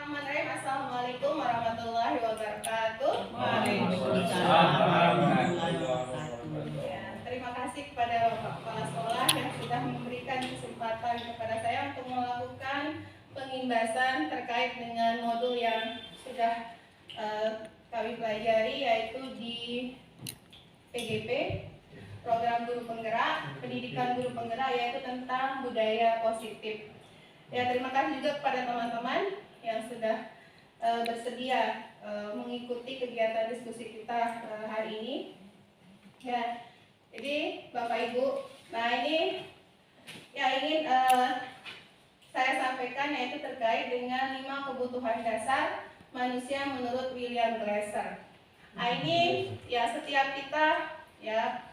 Bismillahirrahmanirrahim. Assalamualaikum warahmatullahi wabarakatuh. Waalaikumsalam warahmatullahi wabarakatuh. Ya, terima kasih kepada Bapak Kepala Sekolah yang sudah memberikan kesempatan kepada saya untuk melakukan pengimbasan terkait dengan modul yang sudah kami pelajari, yaitu di PGP, program guru penggerak, pendidikan guru penggerak, yaitu tentang budaya positif. Ya, terima kasih juga kepada teman-teman yang sudah bersedia mengikuti kegiatan diskusi kita hari ini. Ya, jadi Bapak Ibu, nah ini yang ingin saya sampaikan yaitu terkait dengan 5 kebutuhan dasar manusia menurut William Glasser. Nah ini ya setiap kita ya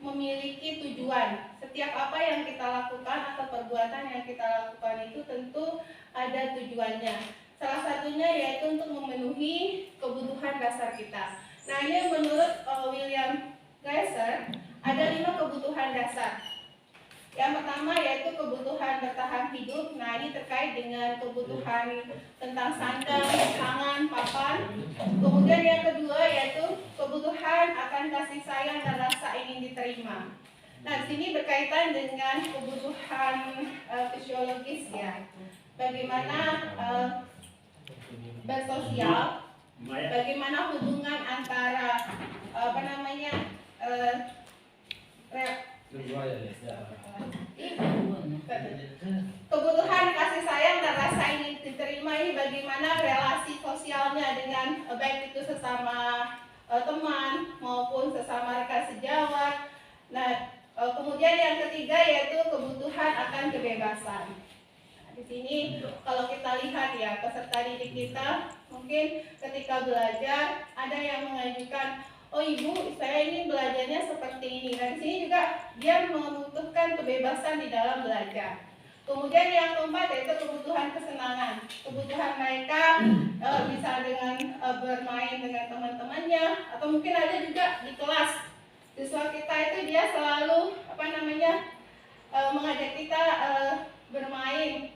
memiliki tujuan. Setiap apa yang kita lakukan atau perbuatan yang kita lakukan itu tentu ada tujuannya. Salah satunya yaitu untuk memenuhi kebutuhan dasar kita. Nah ini menurut William Glasser ada 5 kebutuhan dasar. Yang pertama yaitu kebutuhan bertahan hidup. Nah ini terkait dengan kebutuhan tentang sandang, pangan, papan. Kemudian yang kedua yaitu kebutuhan akan kasih sayang dan rasa ingin diterima. Nah di sini berkaitan dengan kebutuhan fisiologis ya. Bagaimana bersosial, bagaimana hubungan antara kebutuhan kasih sayang dan rasa ingin diterima ini bagaimana relasi sosialnya dengan baik itu sesama teman maupun sesama rekan sejawat. Nah, kemudian yang ketiga yaitu kebutuhan akan kebebasan. Nah, di sini kalau kita lihat ya peserta didik kita mungkin ketika belajar ada yang mengajukan, oh ibu, saya ini belajarnya seperti ini. Dan di sini juga dia membutuhkan kebebasan di dalam belajar. Kemudian yang keempat yaitu kebutuhan kesenangan. Kebutuhan mereka bisa dengan bermain dengan teman-temannya, atau mungkin ada juga di kelas. Siswa kita itu dia selalu mengajak kita bermain.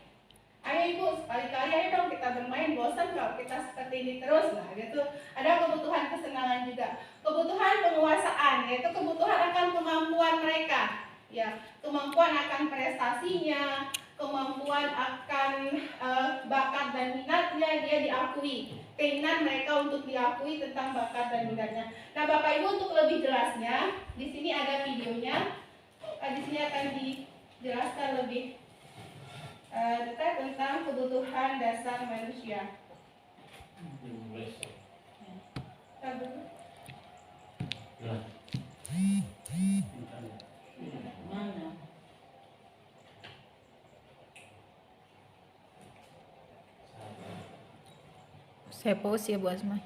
Ayo ibu, sekali-kali ayo dong kita bermain, bosan kalau kita seperti ini terus. Nah gitu. Ada kebutuhan kesenangan juga. Kebutuhan penguasaan, yaitu kebutuhan akan kemampuan mereka. Ya, kemampuan akan prestasinya, kemampuan akan bakat dan minatnya dia diakui. Keinginan mereka untuk diakui tentang bakat dan minatnya. Nah, Bapak Ibu untuk lebih jelasnya, di sini ada videonya. Di sini akan dijelaskan lebih dekat tentang kebutuhan dasar manusia. Saya pause ya Bu Asma.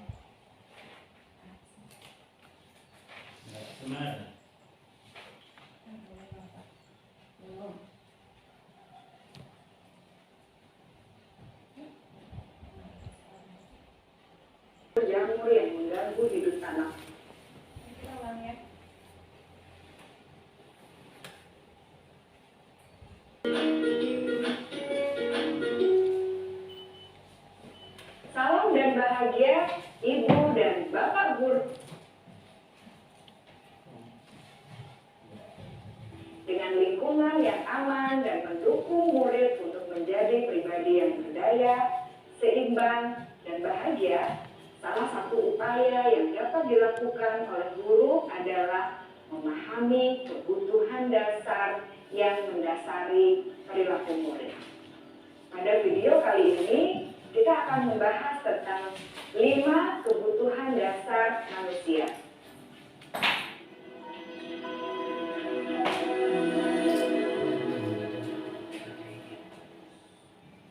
Jamur yang mengganggu hidup tanah. Salam dan bahagia Ibu dan Bapak Guru. Dengan lingkungan yang aman dan mendukung murid untuk menjadi pribadi yang berdaya, seimbang, dan bahagia, salah satu upaya yang dapat dilakukan oleh guru adalah memahami kebutuhan dasar yang mendasari perilaku murid. Pada video kali ini, kita akan membahas tentang 5 kebutuhan dasar manusia.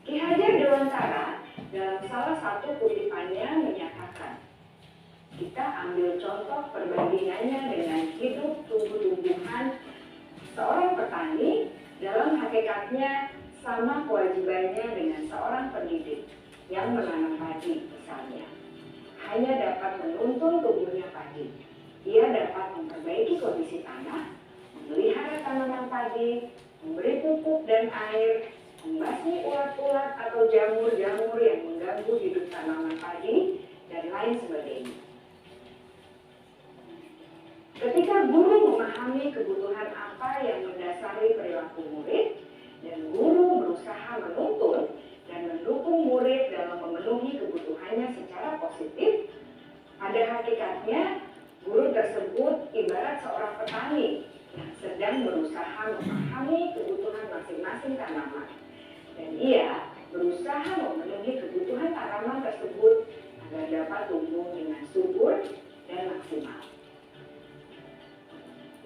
Ki Hajar Dewantara dalam salah satu kutipannya menyatakan, kita ambil contoh perbandingannya dengan hidup tumbuh-tumbuhan. Seorang petani dalam hakikatnya sama kewajibannya dengan seorang pendidik yang menanam padi misalnya. Hanya dapat menuntun tumbuhnya padi. Ia dapat memperbaiki kondisi tanah, memelihara tanaman padi, memberi pupuk dan air, membasmi ulat-ulat atau jamur-jamur yang mengganggu hidup tanaman padi, dan lain sebagainya. Ketika guru memahami kebutuhan apa yang mendasari perilaku murid, dan guru berusaha menuntun dan mendukung murid dalam memenuhi kebutuhannya secara positif, pada hakikatnya guru tersebut ibarat seorang petani yang sedang berusaha memahami kebutuhan masing-masing tanaman, dan ia berusaha memenuhi kebutuhan tanaman tersebut agar dapat tumbuh dengan subur dan maksimal.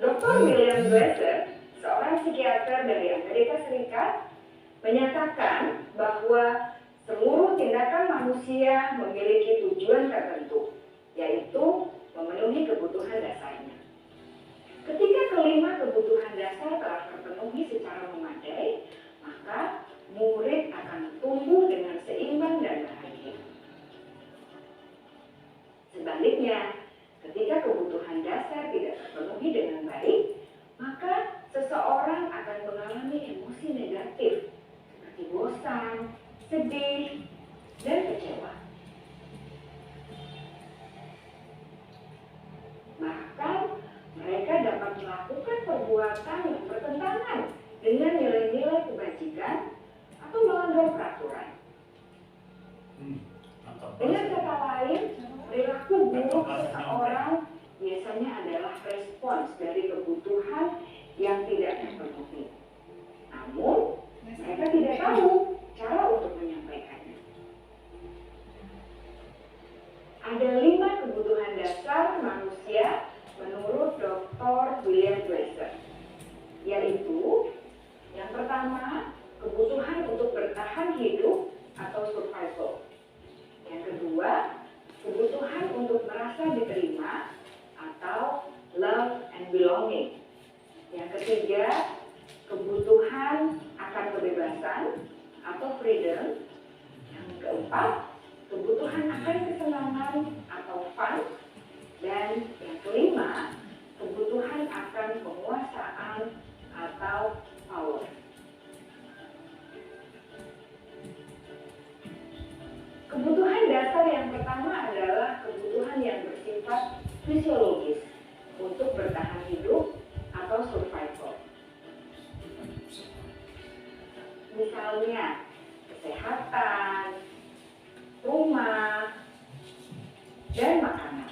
Dr. William Glasser, seorang psikiater dari Amerika Serikat, menyatakan bahwa seluruh tindakan manusia memiliki tujuan tertentu, yaitu memenuhi kebutuhan dasarnya. Ketika kelima kebutuhan dasar telah terpenuhi secara memadai, maka murid akan tumbuh dengan seimbang dan bahagia. Sebaliknya, ketika kebutuhan dasar tidak terpenuhi dengan baik, maka seseorang akan mengalami emosi negatif seperti bosan, sedih, dan kecewa. Bahkan mereka dapat melakukan perbuatan yang bertentangan dengan nilai-nilai kebajikan atau melanggar peraturan. Dengan kata lain, perilaku buruk seseorang biasanya adalah respons dari kebutuhan yang tidak terpenuhi. Namun, mereka tidak tahu cara untuk menyampaikannya. Ada 5 kebutuhan dasar manusia menurut Dr. William Glasser, yaitu yang pertama, kebutuhan untuk bertahan hidup atau survival. Yang kedua, kebutuhan untuk merasa diterima atau love and belonging. Yang ketiga, kebutuhan akan kebebasan atau freedom. Yang keempat, kebutuhan akan kesenangan atau fun. Dan yang kelima, kebutuhan akan penguasaan atau power. Kebutuhan dasar yang pertama adalah kebutuhan yang bersifat fisiologis untuk bertahan hidup atau survival. Misalnya, kesehatan, rumah, dan makanan.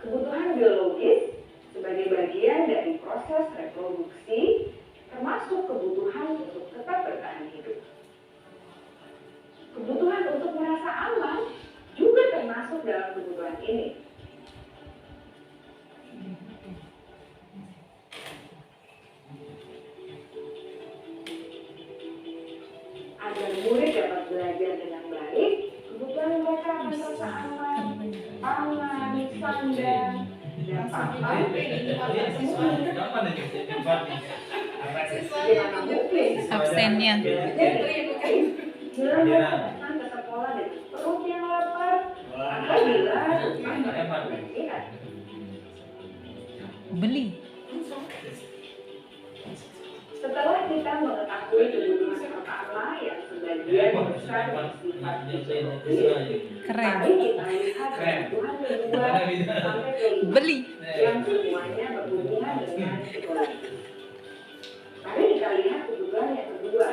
Kebutuhan biologis sebagai bagian dari proses reproduksi termasuk kebutuhan untuk tetap bertahan hidup. Kebutuhan untuk merasa aman juga termasuk dalam kebutuhan ini. Agar murid dapat belajar dengan baik, kebutuhan mereka akan merasa aman, pangan, sandang, dan papan. Gimana mungkin? Absennya. Bila mereka datang ke sekolah dengan perut yang lapar, apabila rumah beristirahat. Beli. Setelah kita mengetahui kebutuhan pertama yang sebagian besar bersifat fisiologis, Keren. mari kita lihat kebutuhan kedua sampai kelima Beli. yang semuanya berhubungan dengan psikologi. Mari kita lihat kebutuhan yang kedua,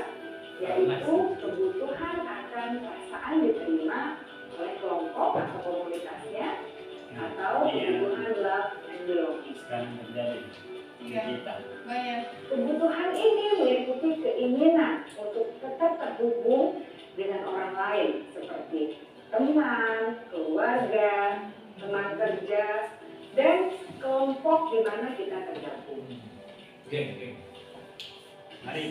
yaitu kebutuhan akan perasaan diterima oleh kelompok atau komunitasnya, atau kebutuhan love and belonging. Iya, banyak. Kebutuhan ini meliputi keinginan untuk tetap terhubung dengan orang lain seperti teman, keluarga, teman kerja, dan kelompok di mana kita tergabung. Mari.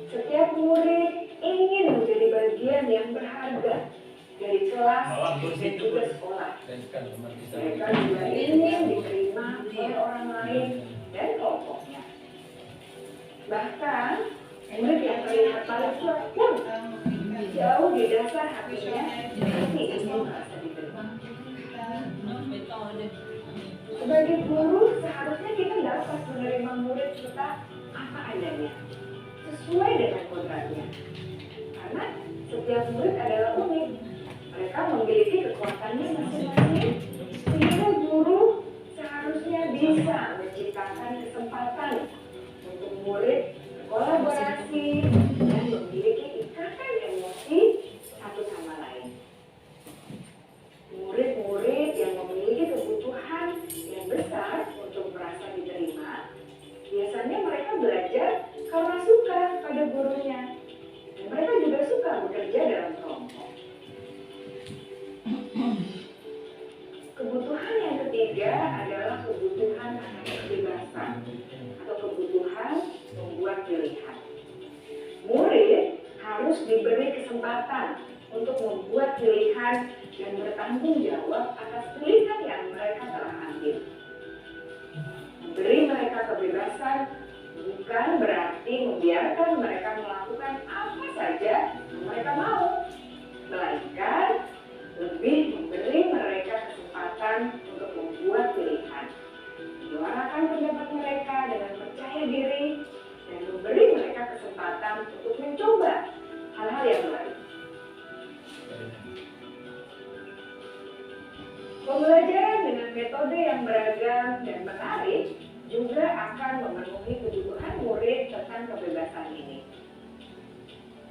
Setiap murid ingin menjadi bagian yang berharga dari kelas dan juga sekolah. Mereka juga ingin diterima oleh orang lain dan kelompoknya. Bahkan, murid yang terlihat paling kuat pun jauh di dasar hatinya masih ingin merasa diterima. Sebagai guru, seharusnya kita dapat menerima murid kita apa adanya. sesuai dengan kodratnya. Karena setiap murid adalah unik. Mereka memiliki kekuatannya masing-masing, sehingga guru seharusnya bisa menciptakan kesempatan untuk murid berkolaborasi dan memiliki ikatan emosi satu sama lain. Murid-murid yang memiliki kebutuhan yang besar untuk merasa diterima, biasanya mereka belajar karena suka pada gurunya. Dan mereka juga suka bekerja dalam kelompok. Kebutuhan yang ketiga adalah kebutuhan akan kebebasan atau kebutuhan membuat pilihan. Murid harus diberi kesempatan untuk membuat pilihan dan bertanggung jawab atas pilihan yang mereka telah ambil. Memberi mereka kebebasan bukan berarti membiarkan mereka melakukan apa saja yang mereka mau, melainkan lebih memberi mereka kesempatan untuk membuat pilihan, menyuarakan pendapat mereka dengan percaya diri, dan memberi mereka kesempatan untuk mencoba hal-hal yang baru. Pembelajaran dengan metode yang beragam dan menarik juga akan memenuhi kebutuhan murid tentang kebebasan ini.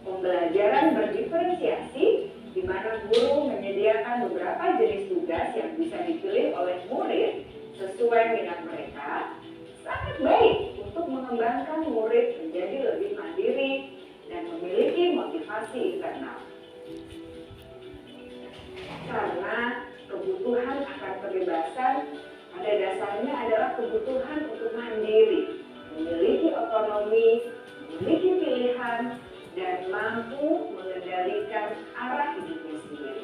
Pembelajaran berdiferensiasi, di mana guru menyediakan beberapa jenis tugas yang bisa dipilih oleh murid sesuai minat mereka, sangat baik untuk mengembangkan murid menjadi lebih mandiri dan memiliki motivasi internal. Karena kebutuhan akan kebebasan pada dasarnya adalah kebutuhan untuk mandiri, memiliki otonomi, memiliki pilihan, dan mampu mengendalikan arah hidupnya sendiri.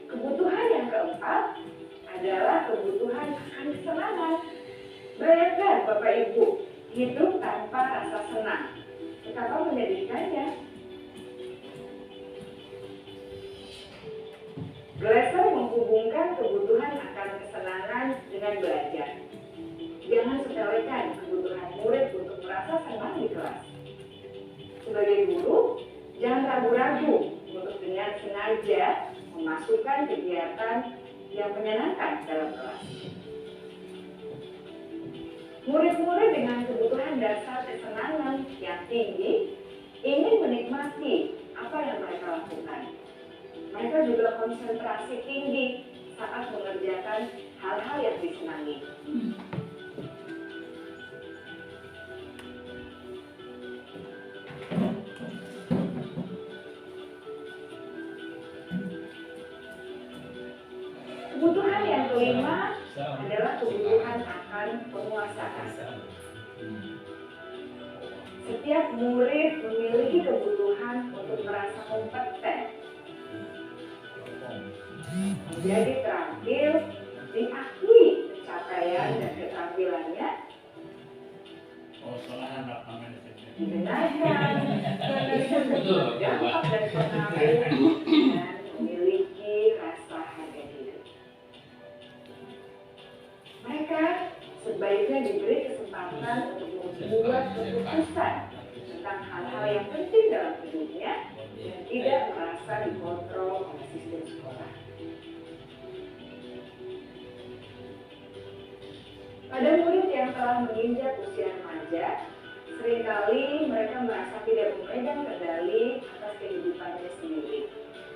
Kebutuhan yang keempat adalah kebutuhan akan kesenangan. Bayangkan Bapak Ibu, hidup tanpa rasa senang. Betapa menyedihkannya. Glasser menghubungkan kebutuhan akan kesenangan dengan belajar. Jangan sepelekan kebutuhan murid untuk merasa senang di kelas. Sebagai guru, jangan ragu-ragu untuk dengan sengaja memasukkan kegiatan yang menyenangkan dalam kelas. Murid-murid dengan kebutuhan dasar kesenangan yang tinggi ingin menikmati apa yang mereka lakukan. Mereka juga konsentrasi tinggi saat mengerjakan hal-hal yang disenangi. Kebutuhan yang kelima adalah kebutuhan akan penguasaan. Setiap murid memiliki kebutuhan untuk merasa kompeten, menjadi terampil, diakui pencapaian dan keterampilannya, didengarkan, berdampak dan pengaruh, dan memiliki rasa harga diri. Mereka sebaiknya diberi kesempatan untuk membuat keputusan tentang hal-hal yang penting dalam hidupnya dan tidak merasa dikontrol oleh sistem sekolah. Pada murid yang telah menginjak usia remaja, seringkali mereka merasa tidak memegang kendali atas kehidupannya sendiri,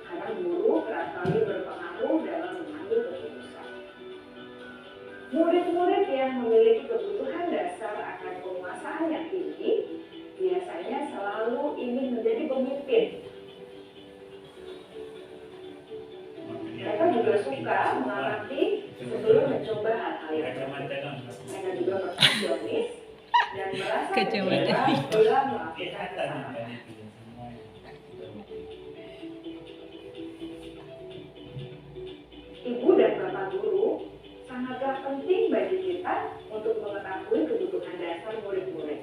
karena guru kerap kali berpengaruh dalam mengambil keputusan. Murid-murid yang memiliki kebutuhan dasar akan penguasaan yang tinggi biasanya selalu ingin menjadi pemimpin. Mereka juga suka mengamati sebelum mencoba hal-hal yang baru. Mereka juga perfeksionis dan merasa kecewa bila melakukan kesalahan. Ibu dan Bapak guru sangatlah penting bagi kita untuk mengetahui kebutuhan dasar murid-murid,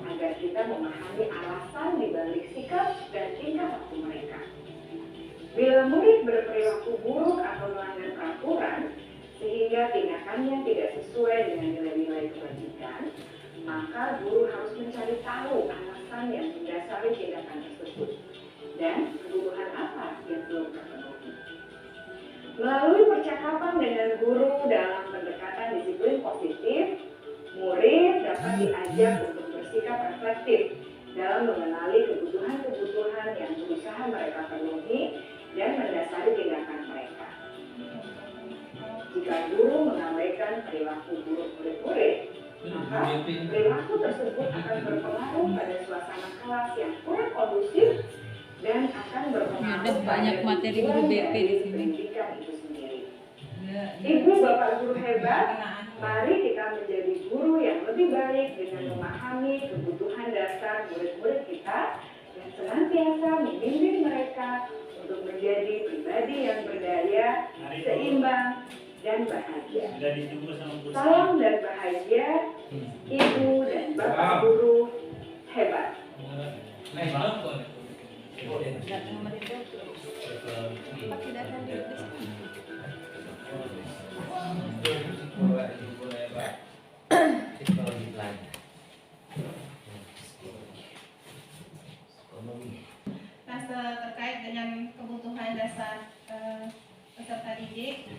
agar kita memahami alasan dibalik sikap dan tingkah laku mereka. Bila murid berperilaku buruk atau melanggar peraturan, sehingga tindakannya tidak sesuai dengan nilai-nilai kebajikan, maka guru harus mencari tahu alasan yang mendasari tindakan tersebut dan kebutuhan apa yang belum terpenuhi. Melalui percakapan dengan guru dalam pendekatan disiplin positif, murid dapat diajak untuk bersikap reflektif dalam mengenali kebutuhan-kebutuhan yang berusaha mereka penuhi dan mendasari tindakan mereka. Jika guru mengabaikan perilaku buruk murid-murid, maka perilaku tersebut akan berpengaruh pada suasana kelas yang kurang kondusif dan akan berpengaruh Ada banyak pada materi tujuan guru BP dari di sini. pendidikan itu sendiri. Ibu bapak guru hebat, mari kita menjadi guru yang lebih baik dengan memahami kebutuhan dasar murid-murid kita dan senantiasa membimbing mereka untuk menjadi pribadi yang berdaya, seimbang, dan bahagia. Salam dan bahagia, ibu dan bapak guru hebat. Nah, terkait dengan kebutuhan dasar peserta didik,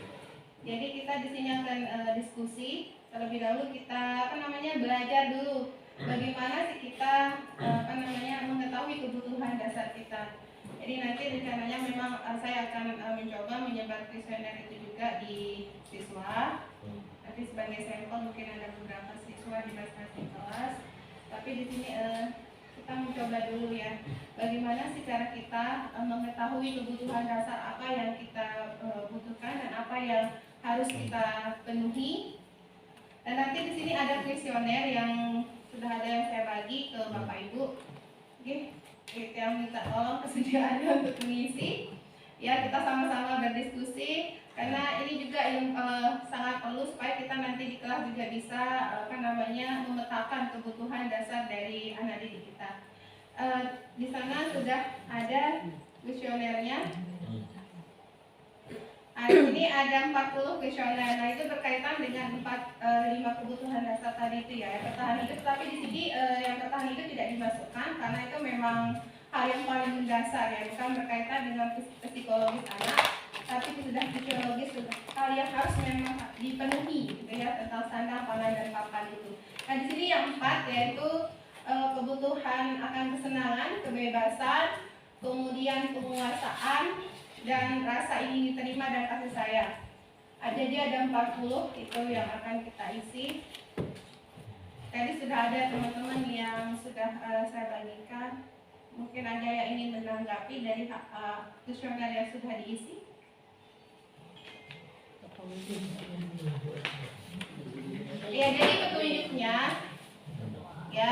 jadi kita di sini akan diskusi. Terlebih dahulu kita belajar dulu bagaimana sih kita mengetahui kebutuhan dasar kita. Jadi nanti rencananya memang saya akan mencoba menyebar kuesioner itu juga di siswa. Nanti sebagai sampel mungkin ada beberapa siswa di masing-masing kelas. Tapi di sini kita mencoba dulu ya, bagaimana sih cara kita mengetahui kebutuhan dasar apa yang kita butuhkan dan apa yang harus kita penuhi. Dan nanti di sini ada kuesioner yang sudah ada yang saya bagi ke Bapak Ibu. Oke, kita minta tolong kesediaannya untuk mengisi. Ya, kita sama-sama berdiskusi karena ini juga yang sangat perlu supaya kita nanti di kelas juga bisa memetakan kebutuhan dasar dari anak didik kita. Di sana sudah ada kuesionernya. Nah, ini ada 40 kuesioner. Nah, itu berkaitan dengan 5 kebutuhan dasar tadi itu ya, bertahan hidup. Tapi di sini yang bertahan hidup tidak dimasukkan karena itu memang hal yang paling mendasar ya, bukan berkaitan dengan psikologis anak, tapi sudah fisiologis, hal yang harus memang dipenuhi gitu ya, tentang sandang, pangan, dan papan itu. Nah, di sini yang 4 yaitu kebutuhan akan kesenangan, kebebasan, kemudian penguasaan, dan rasa ingin diterima dan kasih sayang. Jadi ada 40 itu yang akan kita isi. Tadi sudah ada teman-teman yang sudah saya bagikan. Mungkin ada yang ingin menanggapi dari kuesioner yang sudah diisi. Ya, jadi petunjuknya ya,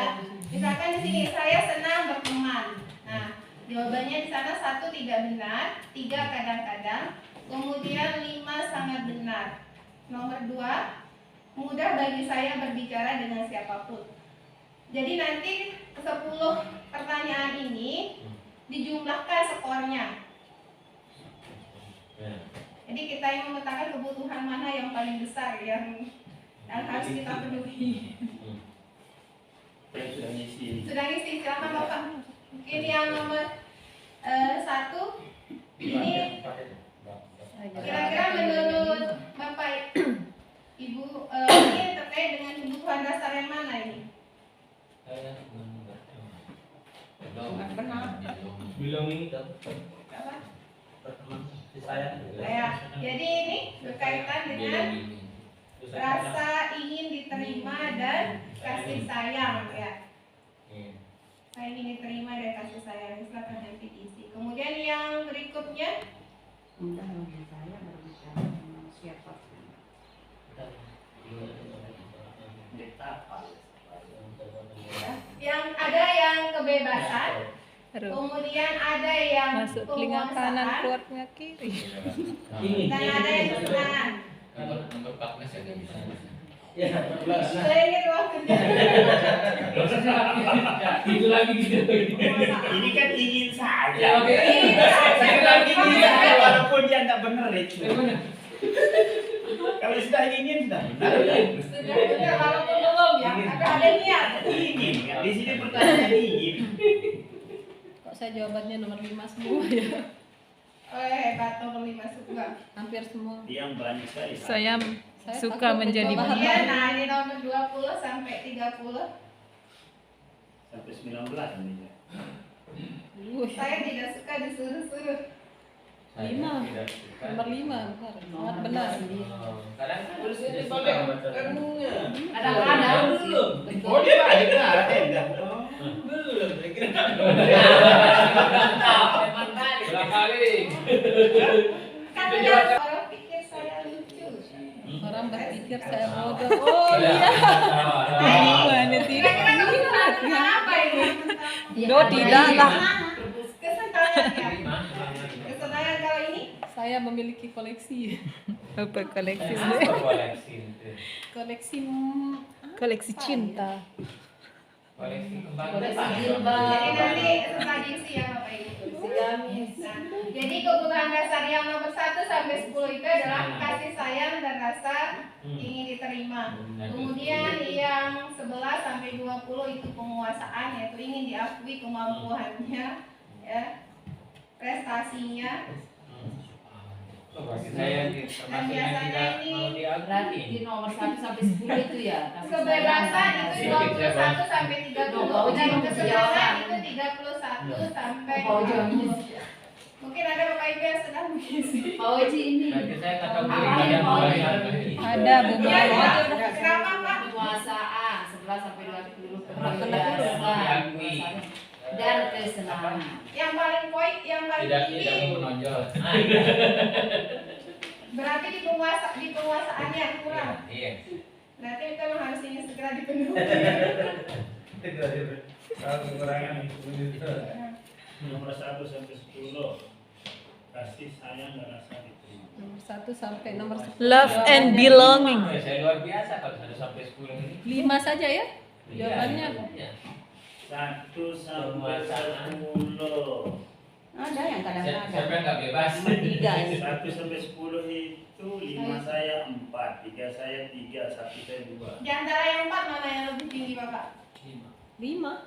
misalkan di sini saya senang berteman. Nah, jawabannya di sana 1 tidak benar, 3 kadang-kadang, kemudian 5 sangat benar. Nomor 2, mudah bagi saya berbicara dengan siapapun. Jadi nanti 10 pertanyaan ini dijumlahkan skornya. Jadi kita yang memetakan kebutuhan mana yang paling besar yang harus kita penuhi. Sudah ngisi, silakan Bapak. Mungkin yang nomor 1 ini kira-kira menurut Bapak Ibu ini terkait dengan kebutuhan dasar yang mana ini? Benar. Bilang ini Apa? saya. Jadi ini berkaitan dengan rasa ingin diterima dan kasih sayang ya. Saya ingin diterima dan kasih sayang. Silakan nanti diisi. Kemudian yang berikutnya, Mudah bagi saya berbicara dengan siapapun. yang ada yang kebebasan, kemudian ada yang Masuk telinga kanan, penguasaan, keluar telinga kiri. dan ada yang kesenangan. Nomor 14 ya nggak bisa. Saya ingin ruang kerja. Itu lagi gitu. Ini kan ingin saja. Oke. Ingin saja. Saya lagi ingin saja walaupun dia nggak bener itu. Kalau sudah ingin sudah benar ya. Sudah benar walaupun belum ya, tapi ada niat. Ingin kan? Di sini pertanyaan ingin. Kok saya jawabannya nomor 5 semua ya? Oh hebat, nomor 5 suka. Hampir semua. Yang banyak sekali. Saya suka takut menjadi mencoba. bahan. Iya, nah ini nomor 20 sampai 30. Sampai 19 ini. Saya tidak suka disuruh-suruh. Saya 5. tidak suka. Nomor 5, benar. Sangat benar. Kadang Kadang-kadang Belum. Oh dia balik ke arah tenda. Belum. Saya kira. berapa kali? Katanya orang pikir saya lucu. Orang berpikir saya bodoh. Oh iya. Gimana tidak? Kira-kira kamu tentang apa ini? Do tidak lah. Kesenangan ya. Kesenangan kalau ini Saya memiliki koleksi. Apa koleksi? Koleksi itu. Koleksi cinta. Koleksi kembang. Koleksi jadi jilbab. nanti setelah diisi ya Bapak Ibu. Nah, jadi kebutuhan dasar yang nomor 1 sampai 10 itu adalah kasih sayang dan rasa ingin diterima. Kemudian yang 11 sampai 20 itu penguasaan, yaitu ingin diakui kemampuannya, ya, prestasinya. Bagi saya termasuk yang tidak mau Berarti diakui. di nomor 1 sampai 10 itu ya. kasih Kebebasan sayang. itu 21 sampai 30 dan kesederhanaan itu 31 sampai Pak Oji 40. Mungkin ada Bapak Ibu yang sedang mengisi. Pak Oji ini. Bagi saya kata Apa beri yang mau mulai diakui? Ada Bu Ya, Maya. ya. Kenapa Pak? Penguasaan 11 sampai 20 Diakui. kebebasan dan kesenangan. Yang paling poin, yang paling Tidak tinggi menonjol. berarti di penguasaannya kurang. Iya. Berarti itu memang harus ini segera dipenuhi. Kalau kekurangan itu. Nomor 1 sampai 10. Kasih sayang dan rasa diterima. Nomor 1 sampai nomor 10. Love and belonging. Saya luar biasa kalau 1 sampai 10 ini. 5 saja ya? Iya, Jawabannya. iya. 1 sampai 10. Ada yang Siapa kadang-kadang. nggak bebas? 3 ya. 1 sampai 10 itu 5 saya 4, 3 saya 3, 1 saya 2. Di antara yang 4 mana yang lebih tinggi Bapak? 5.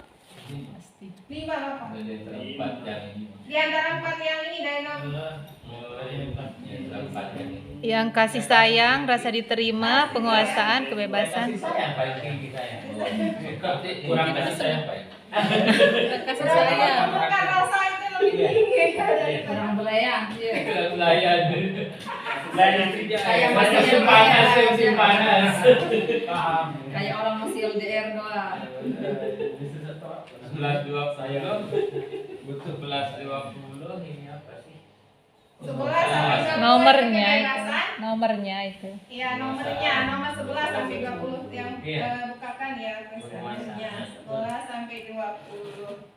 Pasti. 5 Bapak. Ada yang terempat yang ini. Di antara 4 yang ini dari nomor Yang terempat yang ini. Yang kasih sayang, rasa diterima, penguasaan, kebebasan. Kasih sayang paling tinggi saya. Berarti kurang kasih sayang Pak. Kasih sayang. bukan rasa itu lebih tinggi daripada Orang belayang. Iya. Pelayan. Lain Kayak Masa masih simpanan, LDR. simpanan. Paham. Kayak orang masih LDR doang. 11.20 saya loh. Butuh 11.20 ini apa sih? 11 sampai 20 Nomornya itu. kebebasan. Nomornya itu. Iya, nomornya nomor 11 sampai 20 yang Iya. bukakan ya nomornya 11 sampai 20.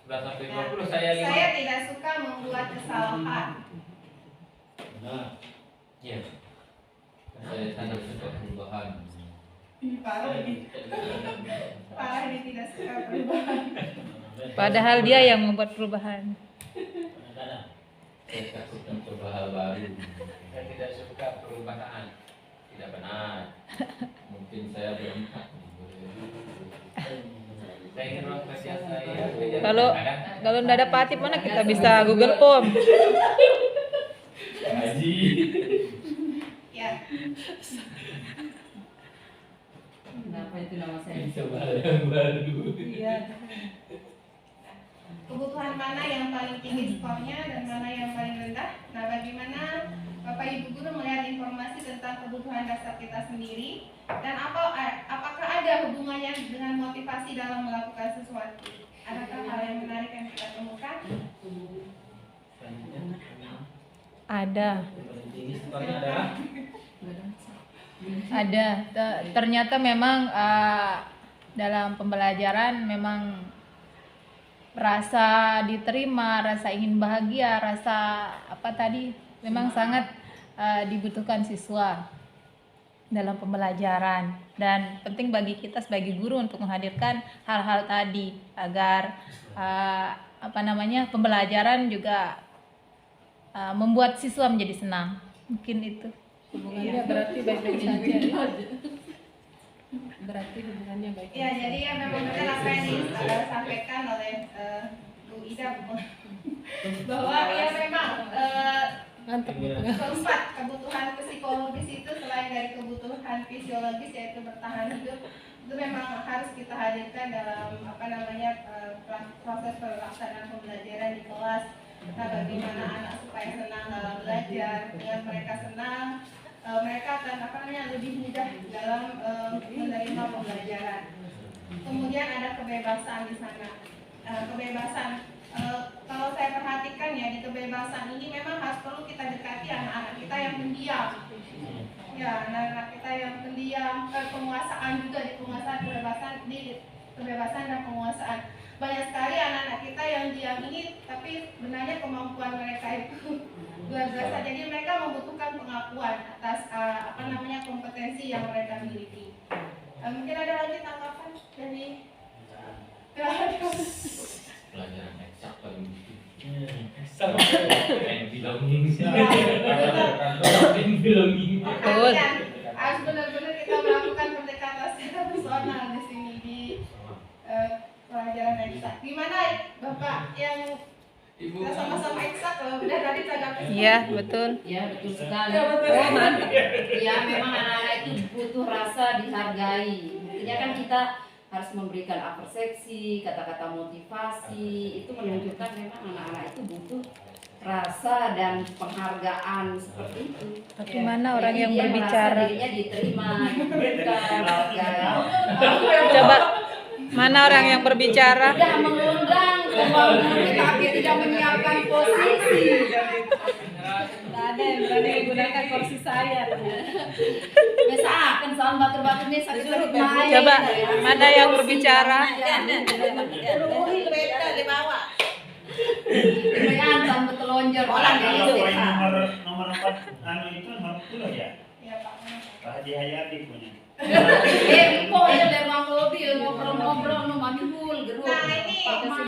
11 sampai Nah, 20 saya saya tidak suka membuat kesalahan. Nah. Iya. Saya tidak suka perubahan. Parah ini. Parah ini tidak suka perubahan. Padahal dia yang membuat perubahan. Saya takut mencoba hal baru. Saya tidak suka perubahan. Tidak benar. Mungkin saya berempat. Saya ingin ruang kerja saya. Kalau nggak ada Pak Atip mana kita bisa Google Form. Haji. Ya. Kenapa itu nama saya? Coba hal yang baru. Iya. Kebutuhan mana yang paling tinggi skornya dan mana yang paling rendah? Nah, bagaimana Bapak Ibu guru melihat informasi tentang kebutuhan dasar kita sendiri dan apakah ada hubungannya dengan motivasi dalam melakukan sesuatu? Adakah hal yang menarik yang kita temukan? Ada. Skornya adalah Ada. Ternyata memang dalam pembelajaran memang rasa diterima, rasa ingin bahagia, rasa apa tadi memang sangat dibutuhkan siswa dalam pembelajaran, dan penting bagi kita sebagai guru untuk menghadirkan hal-hal tadi agar pembelajaran juga membuat siswa menjadi senang. Mungkin itu. Hubungannya berarti baik-baik saja. Berarti hubungannya baik. Ya, jadi ya memang benar apa yang disampaikan oleh Bu Ida bahwa ya memang Mantap. keempat kebutuhan psikologis itu selain dari kebutuhan fisiologis yaitu bertahan hidup itu memang harus kita hadirkan dalam proses pelaksanaan pembelajaran di kelas. Nah, bagaimana anak supaya senang dalam belajar, dengan mereka senang mereka akan lebih mudah dalam menerima pembelajaran. Kemudian ada kebebasan di sana. Kebebasan kalau saya perhatikan ya, di kebebasan ini memang harus perlu kita dekati anak-anak kita yang pendiam. Ya, anak-anak kita yang pendiam, penguasaan juga di kebebasan dan penguasaan. Banyak sekali anak-anak kita yang diam ini, tapi sebenarnya kemampuan mereka itu luar biasa. Jadi mereka membutuhkan pengakuan atas kompetensi yang mereka miliki. Mungkin ada lagi tanggapan dari Pelajaran eksak paling Sama. and belonging. And belonging. Perhatian, harus benar-benar kita melakukan pendekatan secara personal di sini di pelajaran eksak. Gimana Bapak yang kita sama-sama eksak loh, udah tadi tanggapan. Iya, betul. Ya, betul sekali. Ya, betul. Oh, mantap. Ya, memang anak-anak itu butuh rasa dihargai. Buktinya kan kita harus memberikan apresiasi, kata-kata motivasi. Itu menunjukkan memang anak-anak itu butuh rasa dan penghargaan seperti itu. Tapi Ya. mana orang Jadi yang dia berbicara? merasa dirinya diterima, dibutuhkan, dihargai. Coba, mana orang yang berbicara? Sudah mengundang pembangun tetapi tidak menyiapkan posisi. Ada yang berani menggunakan kursi saya. Biasa akan soal batur-batur ini sakit-sakit main. Coba, mana yang berbicara? Lumayan betul lonjor orang Kalau dari poin SDK. nomor 4 itu nomor 10 ya. Ya Pak. Pak Haji Hayati punya. Pokoknya dari ruang kopi ngobrol-ngobrol no mami hul geruk. Nah, ini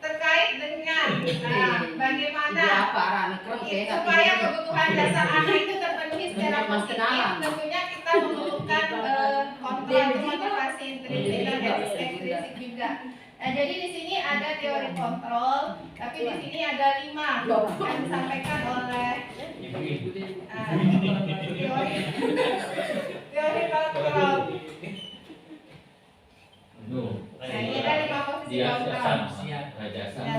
terkait dengan bagaimana Apa rame keren supaya kebutuhan dasar anak itu terpenuhi secara positif. Tentunya kita memerlukan kontrol atau motivasi intrinsik dan ekstrinsik juga. Nah, jadi di sini ada teori kontrol, tapi di sini ada 5 yang disampaikan oleh teori kontrol. Nah, ini ada 5 posisi kontrol. Nah,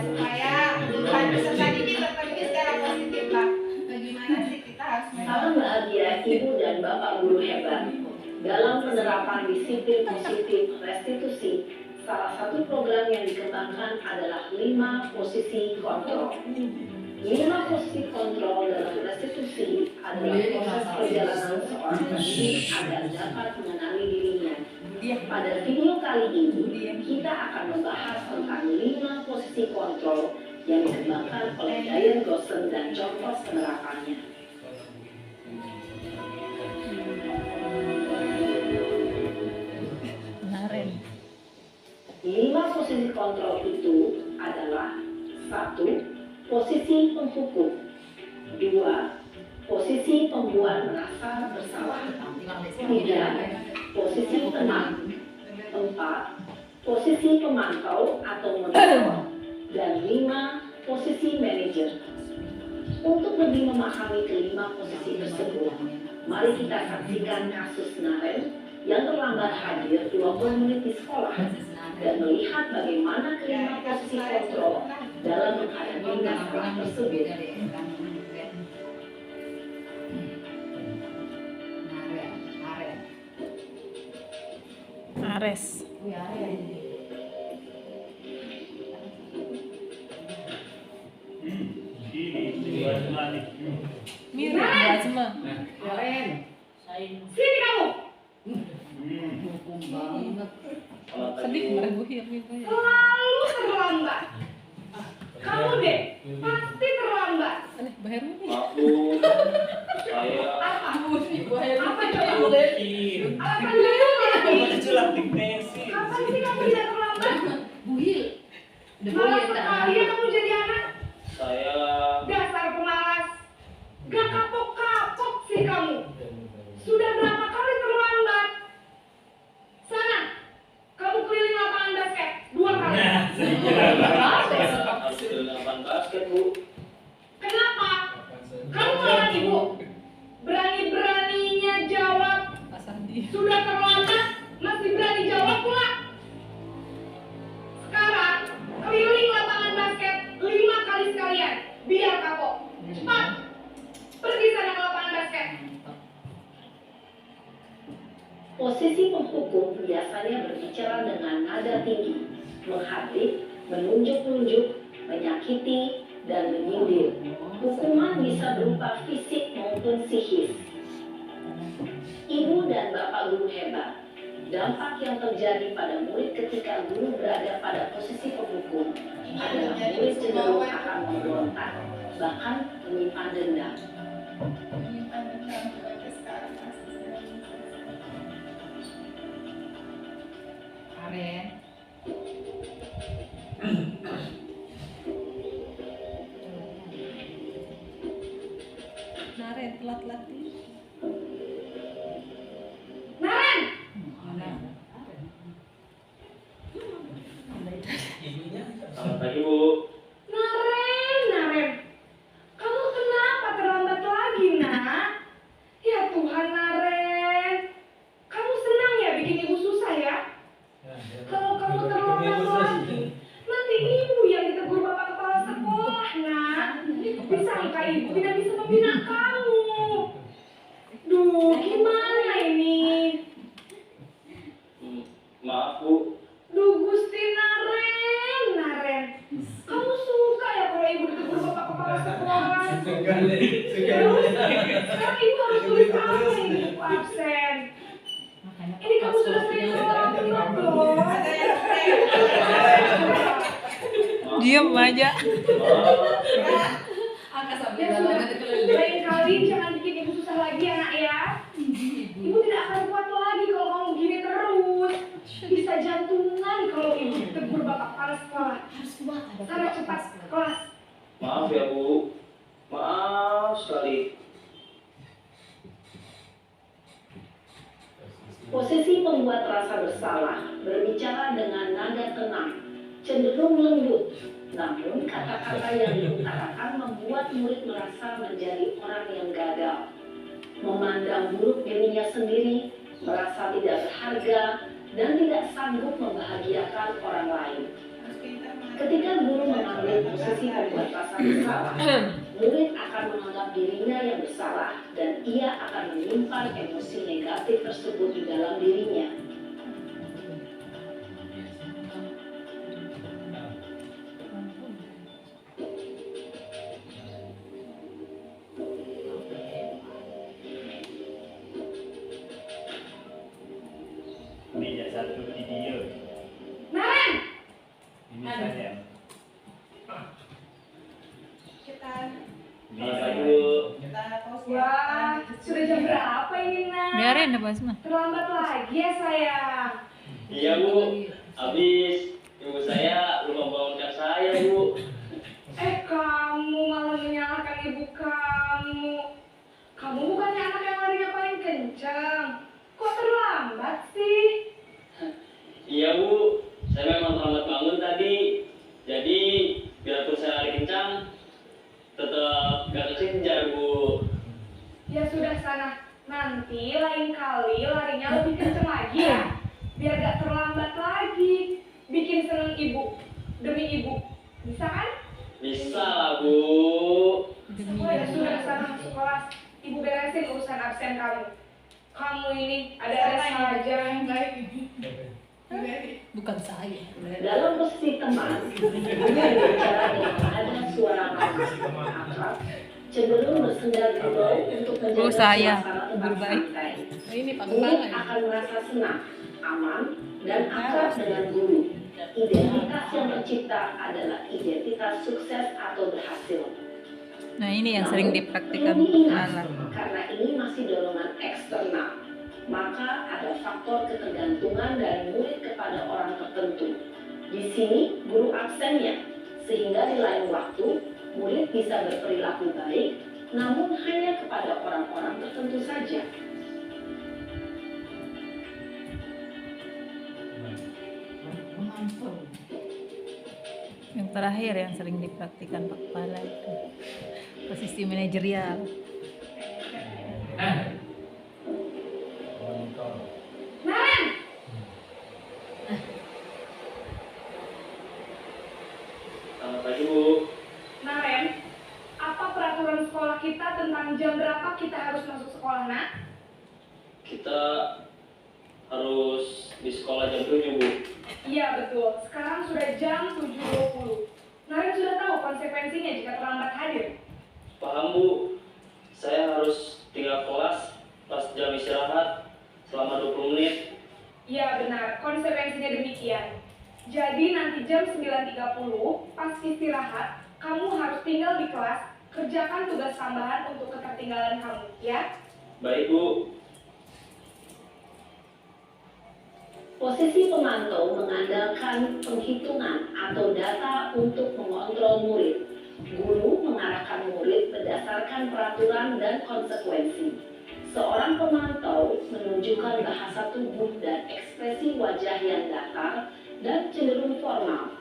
supaya kebutuhan peserta didik terpenuhi secara positif lah. Bagaimana sih kita harus Salam bahagia Ibu dan Bapak Guru hebat. Dalam penerapan disiplin positif restitusi, salah satu program yang dikembangkan adalah 5 posisi kontrol. 5 posisi kontrol dalam restitusi adalah proses perjalanan seorang pendidik agar dapat mengenali dirinya. Pada video kali ini, kita akan membahas tentang 5 posisi kontrol yang dikembangkan oleh Diane Gosson dan contoh penerapannya. Kemarin. 5 posisi kontrol itu adalah 1. Posisi penghukum, 2. Posisi pembuat merasa bersalah, 3. Posisi tenang, 4. Posisi pemantau atau monitor, dan 5. Posisi manajer. Untuk lebih memahami kelima posisi tersebut, mari kita saksikan kasus Naren yang terlambat hadir 20 menit di sekolah dan melihat bagaimana kelima posisi kontrol dalam menghadapi masalah tersebut. Ares. Ini Basma nih. Mirip Basma. Keren. Sini kamu. Hukum banget. Sedih meraguhir gitu ya. Selalu terlambat. Kamu deh, pasti terlambat. Aneh Baheru nih. Aku saya Apa? Apa Apa coba coba? boleh? Apa dulu lagi? Celantik Messi. Kapan sih kamu tidak terlambat? Buhil. Udah Malas boleh tak? sekali ya kamu jadi anak. saya Dasar pemalas. Gak kapok-kapok sih kamu. Sudah berapa kali terlambat? Sana, kamu keliling lapangan basket 2 kali. Nah, saya kira harus ke lapangan basket, Bu. Kenapa? Kamu lawan ibu. Berani-beraninya jawab. Mas Andi. Sudah terlambat, masih berani jawab pula. Sekarang, keliling lapangan basket 5 kali sekalian. Biar kapok. Cepat. Pergi sana ke lapangan basket. Posisi penghukum biasanya berbicara dengan nada tinggi, menghadap, menunjuk-nunjuk, menyakiti, dan menyindir. Hukuman bisa berupa fisik maupun psikis. Ibu dan bapak guru hebat. Dampak yang terjadi pada murid ketika guru berada pada posisi penghukum adalah murid cenderung akan memberontak, bahkan menyimpan dendam. Karen. Naren telat latih. Naren, Ibunya Selamat pagi, Bu. Naren. Kamu kenapa terlambat lagi, nak? Ya Tuhan, Naren. Kamu senang ya bikin ibu susah ya? Kalau kamu terlambat lagi, nanti ibu yang ditegur bapak kepala sekolah, nak. Disangka ibu tidak bisa membina kamu. Duh, gimana ini? Maaf, Bu. Duh, Gusti Naren. Kamu suka ya kalau ibu ditegur bapak kepala sekolah? Terus, sekarang ibu harus tulis apa ini ibu absen? Ini kamu sudah sering terlambat loh. Diem aja. Angka sampai Ya dalam sudah, nanti keliling. lain kali jangan bikin ibu susah lagi ya nak ya. Ibu tidak akan kuat lagi kalau kamu gini terus. Bisa jantungan kalau ibu ditegur bapak kepala sekolah. Harus kuat. Sana cepat kelas. Maaf ya, Bu. Maaf sekali. Posisi pembuat rasa bersalah berbicara dengan nada tenang, cenderung lembut. Namun kata-kata yang diutarakan membuat murid merasa menjadi orang yang gagal. Memandang buruk dirinya sendiri, merasa tidak berharga, dan tidak sanggup membahagiakan orang lain. Ketika guru mengambil posisi pembuat rasa bersalah, murid akan menganggap dirinya yang bersalah dan ia akan menyimpan emosi negatif tersebut di dalam dirinya. Meja satu video. Naren, Ini saya. Kita Selamat pagi, Bu. pause ya. wah sudah jam berapa ini nak? Biarin deh Basma. Terlambat lagi ya sayang. Iya, Bu. Habis ibu saya lupa membangunkan saya, Bu. Kamu malah menyalahkan ibu kamu. Kamu bukannya anak yang larinya paling kencang. Kok terlambat sih? Iya, Bu. Saya memang terlambat bangun tadi. Jadi, biarpun saya lari kencang, tetap gak kekejar, Bu. Ya sudah sana. Nanti lain kali larinya lebih kencang lagi ya. Biar gak terlambat lagi. Bikin seneng ibu. Demi ibu. Bisa kan? Bisa lah, Bu. Oh ya sudah sana masuk kelas. Ibu beresin urusan absen kamu. Kamu ini ada saja. yang baik. Bukan saya. Dalam posisi teman, berbicara dengan ada suara akrab, cenderung bersenda gurau untuk menjaga saya, suasana tetap guru baik. santai. Ini Pak Murid Kepala. akan merasa senang, aman, dan akrab dengan guru. Identitas yang tercipta adalah identitas sukses atau berhasil. Nah, ini yang sering dipraktikkan Perlu Pak diingat, Kepala. karena ini masih dorongan eksternal, maka ada faktor ketergantungan dari murid kepada orang tertentu. Di sini guru absennya, sehingga di lain waktu murid bisa berperilaku baik, namun hanya kepada orang-orang tertentu saja. Yang terakhir yang sering dipraktikkan Pak Kepala itu posisi manajerial. Selamat pagi Bu. Naren, apa peraturan sekolah kita tentang jam berapa kita harus masuk sekolah, Nak? Kita harus di sekolah jam 7 Bu. Iya, betul. Sekarang sudah jam 7.20. Naren sudah tahu konsekuensinya jika terlambat hadir. Paham Bu. Saya harus tinggal kelas pas jam istirahat selama 20 menit. Iya, benar. Konsekuensinya demikian. Jadi nanti jam 9.30 pas istirahat, kamu harus tinggal di kelas, kerjakan tugas tambahan untuk ketertinggalan kamu, ya? Baik Bu. Posisi pemantau mengandalkan penghitungan atau data untuk mengontrol murid. Guru mengarahkan murid berdasarkan peraturan dan konsekuensi. Seorang pemantau menunjukkan bahasa tubuh dan ekspresi wajah yang datar dan cenderung formal.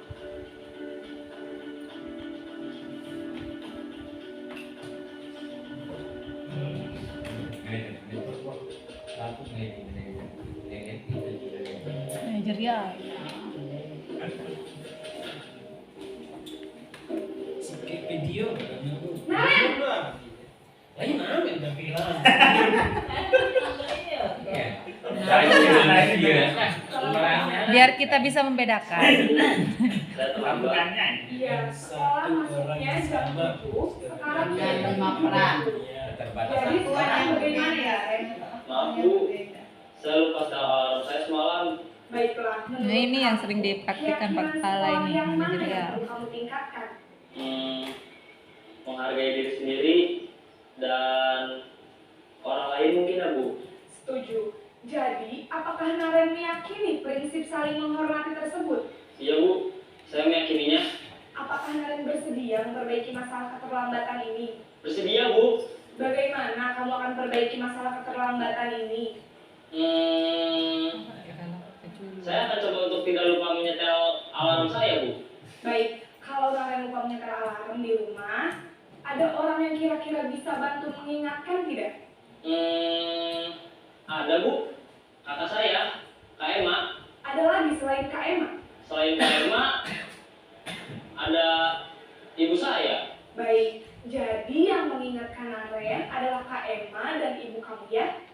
Manajerial. Sikit video katanya Bu. Nah! Lain apa yang udah bilang? Biar kita bisa membedakan. Saya terlambat. Iya, sekolah masuknya jam 7, sekarang Jam jam 5 peran. Jadi sekarang bagaimana ya, Ren? Maaf Bu. Saya lupa setel alarm saya semalam. Baiklah. Nah, ini yang sering dipraktikkan Pak Kepala ini, yang mana manajerial. yang perlu kamu tingkatkan? Menghargai diri sendiri dan orang lain mungkin ya Bu. Setuju. Jadi, apakah Naren meyakini prinsip saling menghormati tersebut? Iya Bu, saya meyakininya. Apakah Naren bersedia memperbaiki masalah keterlambatan ini? Bersedia Bu. Bagaimana kamu akan perbaiki masalah keterlambatan ini? Saya akan coba untuk tidak lupa menyetel alarm saya Bu. Baik, kalau Naren lupa menyetel alarm di rumah, ada orang yang kira-kira bisa bantu mengingatkan tidak? Ada Bu. Kakak saya, Kak Emma. Ada lagi selain Kak Emma? Selain Kak Emma, ada ibu saya. Baik, jadi yang mengingatkan Naren adalah Kak Emma dan ibu kamu ya?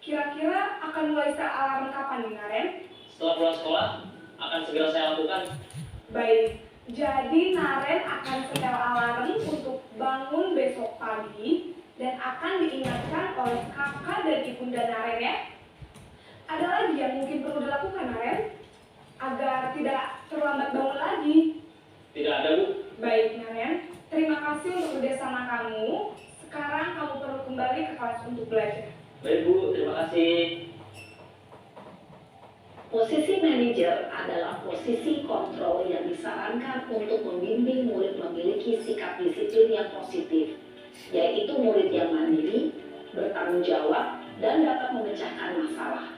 Kira-kira akan mulai setel alarm kapan nih Naren? Setelah pulang sekolah, akan segera saya lakukan. Baik, jadi Naren akan setel alarm untuk bangun besok pagi dan akan diingatkan oleh kakak dan ibunda Naren ya. Ada lagi yang mungkin perlu dilakukan Naren agar tidak terlambat bangun lagi? Tidak ada Bu. Baik Naren, terima kasih untuk kerjasama kamu. Sekarang kamu perlu kembali ke kelas untuk belajar. Baik Bu, terima kasih. Posisi manajer adalah posisi kontrol yang disarankan untuk membimbing murid memiliki sikap disiplin yang positif, yaitu murid yang mandiri, bertanggung jawab, dan dapat memecahkan masalah.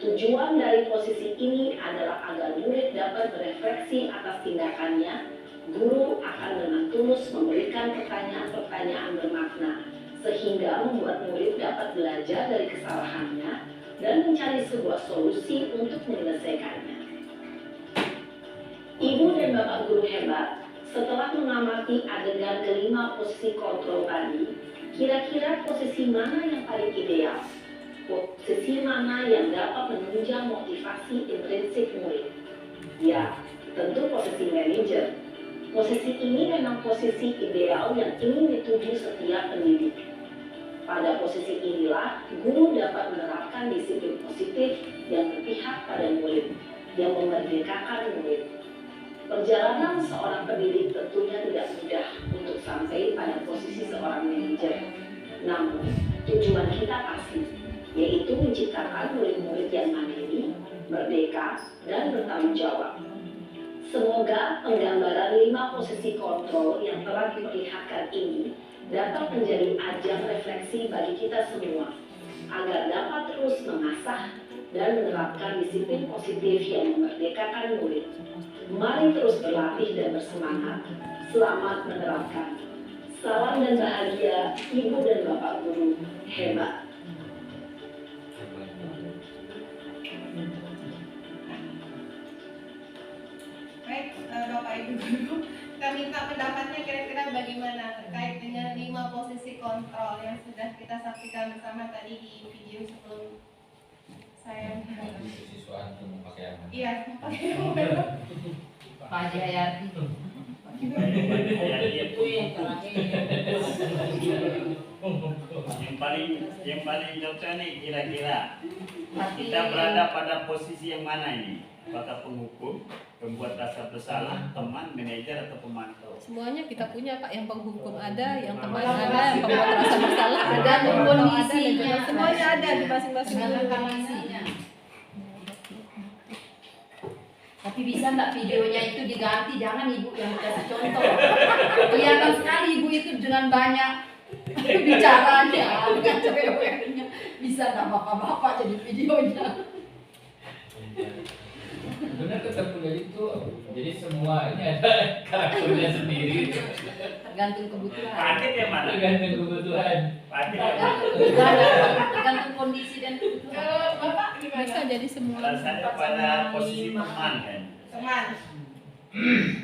Tujuan dari posisi ini adalah agar murid dapat berefleksi atas tindakannya. Guru akan dengan tulus memberikan pertanyaan-pertanyaan bermakna, sehingga membuat murid dapat belajar dari kesalahannya dan mencari sebuah solusi untuk menyelesaikannya. Ibu dan Bapak guru hebat, setelah mengamati adegan kelima posisi kontrol tadi, kira-kira posisi mana yang paling ideal? Posisi mana yang dapat menunjang motivasi intrinsik murid? Ya, tentu posisi manajer. Posisi ini memang posisi ideal yang ingin dituju setiap pendidik. Pada posisi inilah, guru dapat menerapkan disiplin positif yang berpihak pada murid, yang memerdekakan murid. Perjalanan seorang pendidik tentunya tidak mudah untuk sampai pada posisi seorang manajer. Namun, tujuan kita pasti, yaitu menciptakan murid-murid yang mandiri, merdeka, dan bertanggung jawab. Semoga penggambaran 5 posisi kontrol yang telah diperlihatkan ini dapat menjadi ajang refleksi bagi kita semua, agar dapat terus mengasah dan menerapkan disiplin positif yang memerdekakan murid. Mari terus berlatih dan bersemangat. Selamat menerapkan. Salam dan bahagia, Ibu dan Bapak Guru hebat. Baik, Bapak Ibu Guru, kita minta pendapatnya kira-kira bagaimana terkait dengan 5 posisi kontrol yang sudah kita saksikan bersama tadi di video sebelum saya. Siswa itu memakai yang mana? Iya, pakai yang mana? Pak Haji Hayati. Itu yang terakhir. yang paling cocok nih kira-kira kita berada pada posisi yang mana ini? Apakah penghukum, pembuat rasa bersalah, teman, manajer, atau pemantau? Semuanya kita punya Pak, yang penghukum ada, yang teman ada, yang pembuat rasa bersalah ada, Tergantung yang pemantau ada, kondisinya. dan semuanya ada di masing-masing Tergantung guru. kondisinya. Tapi bisa nggak videonya itu diganti? Jangan ibu yang kasih contoh. Kelihatan sekali ibu itu dengan banyak bicaranya, dengan cewek-ceweknya. Bisa nggak bapak-bapak jadi videonya? Benar ketemu dari itu, jadi semua ini ada karakternya sendiri. Tergantung kebutuhan. Paket yang mana? Tergantung kebutuhan. Paket yang mana? Tergantung kondisi dan kebutuhan. Kalau Bapak gimana? Bisa jadi semua. Rasanya pada posisi teman kan? Teman.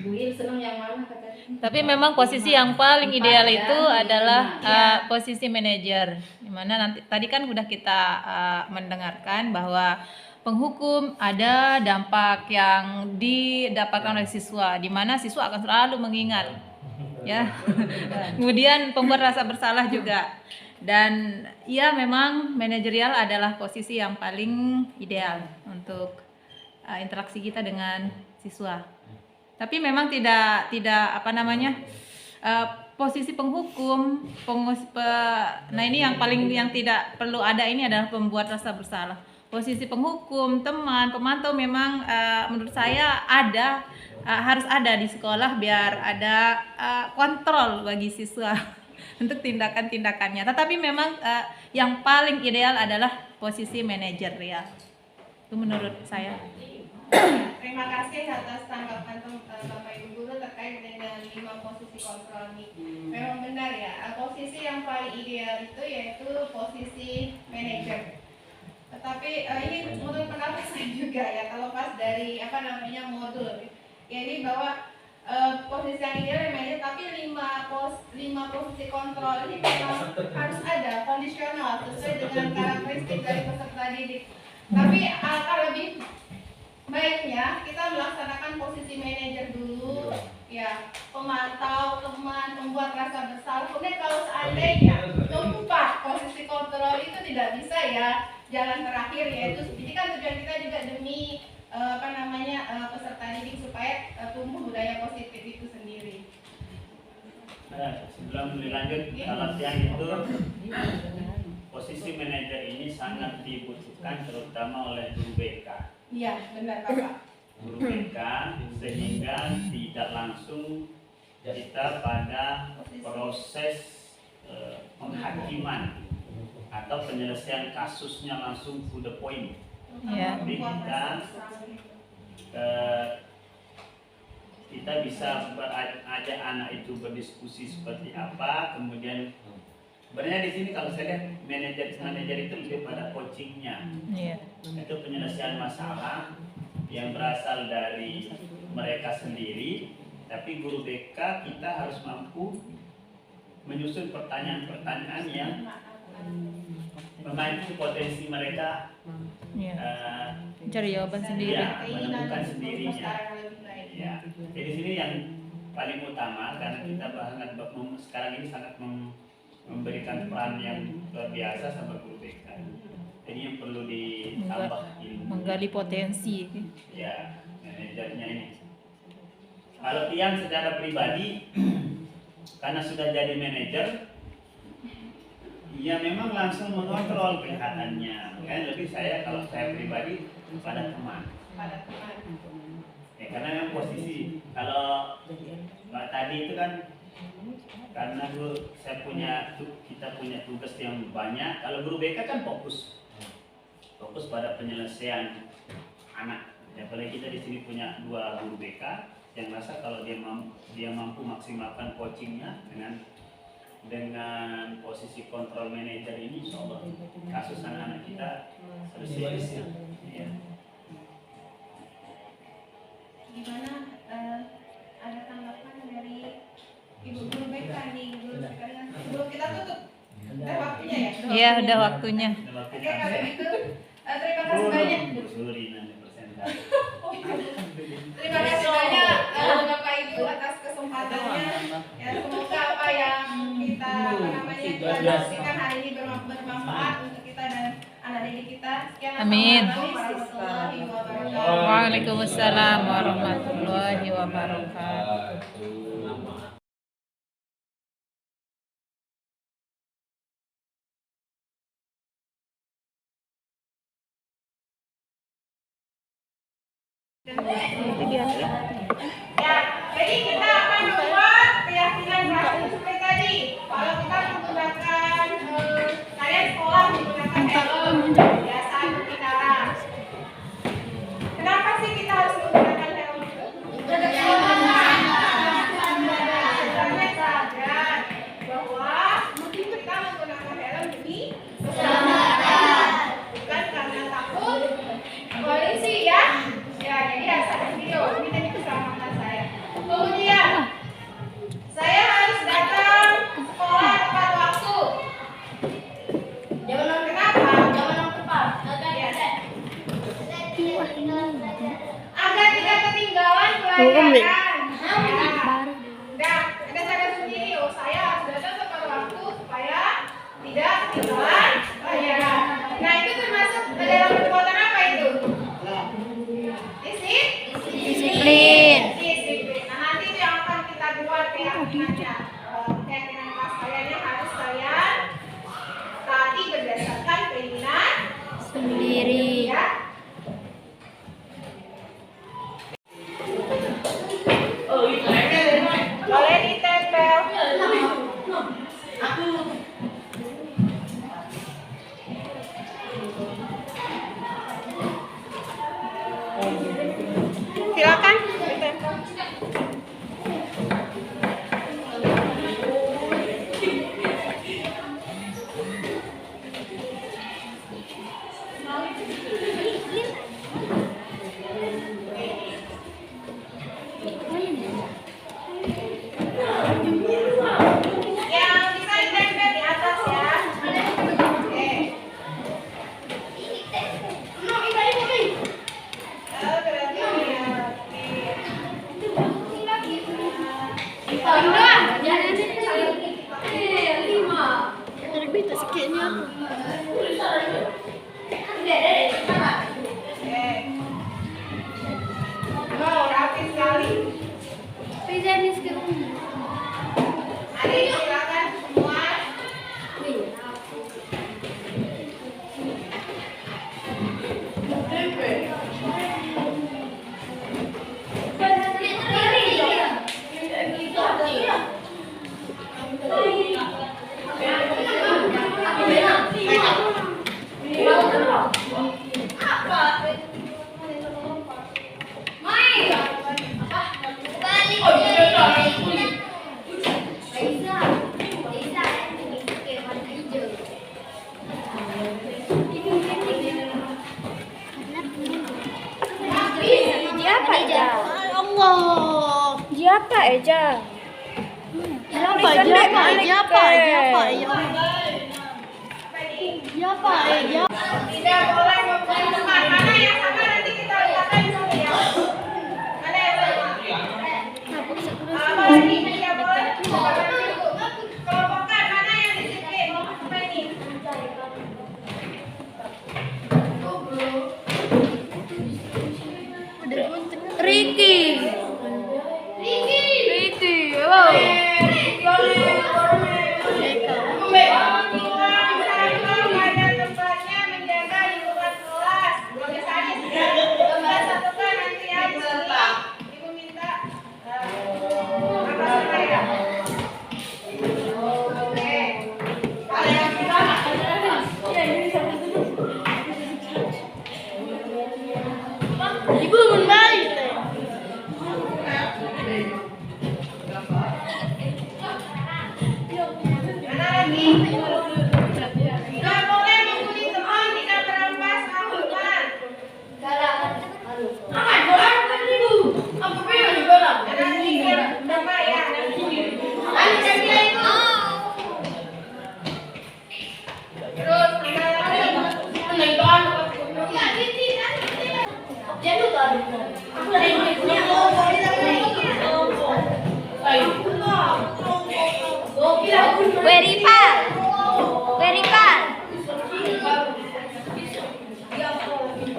Bu Il senang yang mana katanya? Tapi memang posisi yang paling ideal itu adalah posisi manajer. Dimana nanti tadi kan sudah kita mendengarkan bahwa penghukum ada dampak yang didapatkan oleh siswa, di mana siswa akan selalu mengingat, ya. Kemudian pembuat rasa bersalah juga. Dan ya memang manajerial adalah posisi yang paling ideal untuk interaksi kita dengan siswa. Tapi memang tidak apa namanya posisi penghukum, nah ini yang tidak perlu ada ini adalah pembuat rasa bersalah. Posisi penghukum, teman, pemantau memang menurut saya harus ada di sekolah biar ada kontrol bagi siswa untuk tindakan-tindakannya. Tetapi memang yang paling ideal adalah posisi manajerial. Itu menurut saya. Terima kasih atas tanggapan Bapak Ibu Guru terkait dengan 5 posisi kontrol ini. Memang benar ya, posisi yang paling ideal itu yaitu posisi manajer. Tetapi ini menurut pendapat saya juga ya, kalau pas dari modul ya ini bahwa posisi yang ideal manajer, tapi 5 posisi kontrol ini memang harus ada kondisional sesuai dengan karakteristik dari peserta didik. Tapi kalau lebih baiknya kita melaksanakan posisi manajer dulu, ya, pemantau, teman, membuat rasa bersalah. Kemudian kalau seandainya lupa posisi kontrol itu tidak bisa ya, jalan terakhir yaitu ini kan tujuan kita juga demi peserta didik supaya tumbuh budaya positif itu sendiri. Nah, sebelum dilanjut latihan itu, posisi manajer ini sangat dibutuhkan terutama oleh guru BK. Iya, benar Bapak. Guru BK sehingga tidak langsung kita pada proses penghakiman atau penyelesaian kasusnya langsung to the point. Ya. Jadi kita bisa ajak anak itu berdiskusi seperti apa, kemudian sebenarnya di sini kalau saya lihat manajer itu lebih pada coachingnya. Iya. Itu penyelesaian masalah yang berasal dari mereka sendiri, tapi guru BK kita harus mampu menyusun pertanyaan-pertanyaan yang memancing potensi mereka Iya. Cari jawaban sendiri. ya, menemukan untuk sendirinya. sekarang lebih baik. Ya, jadi sini yang paling utama karena kita sangat sekarang ini sangat memberikan peran yang luar biasa sama guru BK. Jadi yang perlu ditambah ilmu. Menggali potensi. Ya, manajernya ini. Kalau Tian secara pribadi, karena sudah jadi manajer, ya memang langsung mengontrol kelihatannya. Kan lebih kalau saya pribadi pada teman. Pada teman. Ya, karena memang posisi kalau tadi itu kan karena kita punya tugas yang banyak. Kalau guru BK kan fokus pada penyelesaian anak. Ya, apalagi kita di sini punya 2 guru BK yang rasa kalau dia mampu maksimalkan coachingnya dengan posisi kontrol manajer ini, insya Allah kasus anak-anak kita selesai. Ya. Gimana ada tanggapan dari Ibu Guru BK nih, Guru BK? Sebelum kita tutup, udah waktunya ya? Iya, udah waktunya. Oke, kalau gitu terima kasih banyak. Terima kasih banyak Bapak Ibu atas kesempatannya. Ya, semoga apa yang kita diskusikan hari ini bermanfaat untuk kita dan anak didik kita. Sekian. Amin. Assalamualaikum warahmatullahi wabarakatuh. Waalaikumsalam warahmatullahi wabarakatuh. Ya, jadi kita akan membuat keyakinan baru seperti tadi. Kalau kita menggunakan kalian sekolah menggunakan helm biasa berbicara. Kenapa sih kita harus menggunakan helm? Sebenarnya sadar bahwa kita menggunakan helm demi keselamatan, bukan karena takut polisi ya. Ya, jadi asal video ini tadi keselamatan saya. Kemudian saya harus datang sekolah tepat waktu. Kenapa? Ya. Agar tidak ketinggalan pelajaran. Nah, ada sadar sendiri. Oh, saya harus datang tepat waktu supaya tidak ketinggalan pelajaran. Nah, itu termasuk dalam perbuatan apa itu? Disiplin. Nah, nanti itu yang akan kita buat keyakinannya. Keyakinan kelas kaliannya harus kalian taati berdasarkan keinginan sendiri. Ya. Boleh ditempel. Silakan. Yang bisa ditempel di atas ya. Oke. Rapi sekali. Adik silakan semua. Siapa Eja? Siapa? Ya Pak Eja. Tidak boleh mempunyai teman. Mana yang sama nanti kita lihatkan dulu ya. Mana yang sama? Apa lagi? Tidak boleh. Kelompokkan mana yang disiplin. Apa ini? Ricky. Wow. Pada tempatnya menjaga lingkungan kelas. Misalnya kita satukan nanti ya. Ibu minta apa saya? Oke. Kalau yang pertama Ibu menbaik. mana lagi? Tidak boleh membuli teman, tidak merampas hak teman. Mana lagi yang pertama ya? Terus mana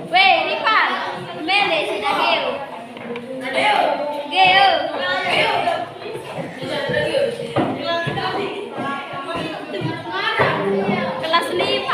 Weripal. Mele sudah Geo. Kelas 5.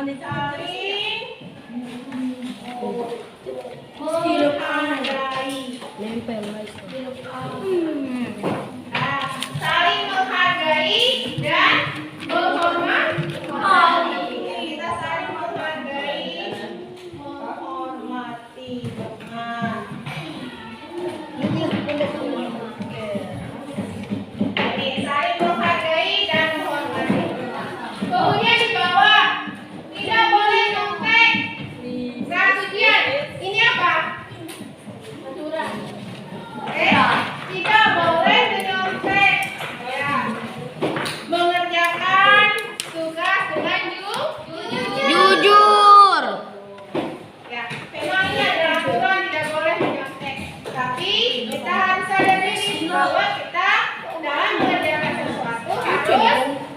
Saling menghargai dan menghormati. Kita saling menghargai, menghormati teman. Jadi saling menghargai dan menghormati. Kemudian di bawah tidak boleh nyontek. Saat ujian ini apa? Aturan. Tidak boleh menyontek. Ya. Mengerjakan tugas dengan jujur. Ya, memang ini adalah aturan tidak boleh menyontek. Tapi kita harus sadar diri bahwa kita dalam mengerjakan sesuatu harus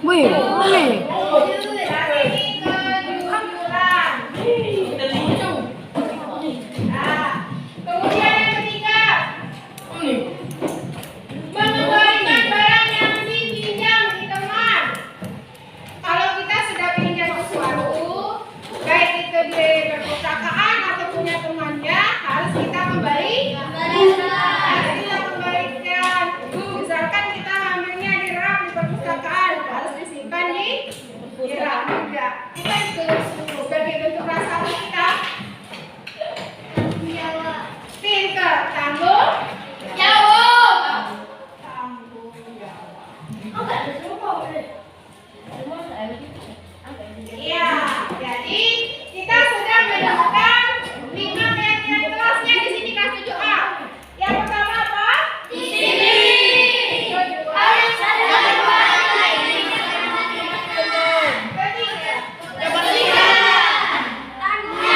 memiliki kejujuran. Nah, kemudian yang ketiga, mengembalikan barang yang dipinjam di teman. Kalau kita sudah pinjam sesuatu, baik itu di perpustakaan atau punya temannya, harus kita kembalikan. Misalkan kita ambilnya di rak di perpustakaan, harus disimpan di rak juga. Kita itu sebagai bentuk rasa kita. Pintar, tanggung jawab. Iya, jadi kita sudah menemukan 5 keyakinan kelasnya di sini kelas 7A. Yang pertama apa? Disiplin. Harus ketiga, kebersihan. Tanggung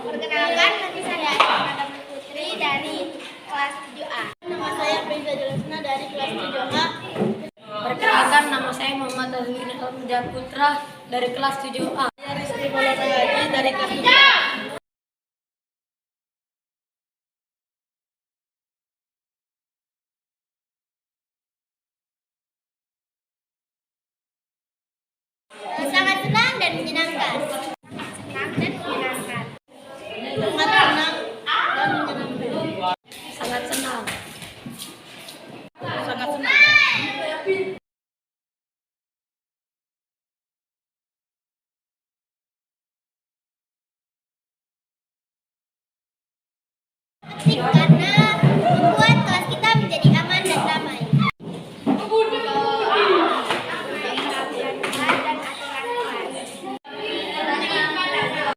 Perkenalkan, nama saya Madam Putri dari kelas 7A. Nama saya Prinsa Jelasna dari kelas 7A. Perkenalkan, nama saya Muhammad Azwin Almujar Putra dari kelas 7A. Saya Rizky Maulana Haji dari kelas 7A. Sangat senang dan menyenangkan. Senang dan menyenangkan. Sangat senang dan menyenangkan. Sangat senang. Sangat senang. Karena membuat kelas kita menjadi aman dan damai.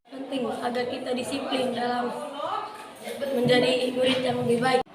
Penting agar kita disiplin dalam menjadi murid yang lebih baik.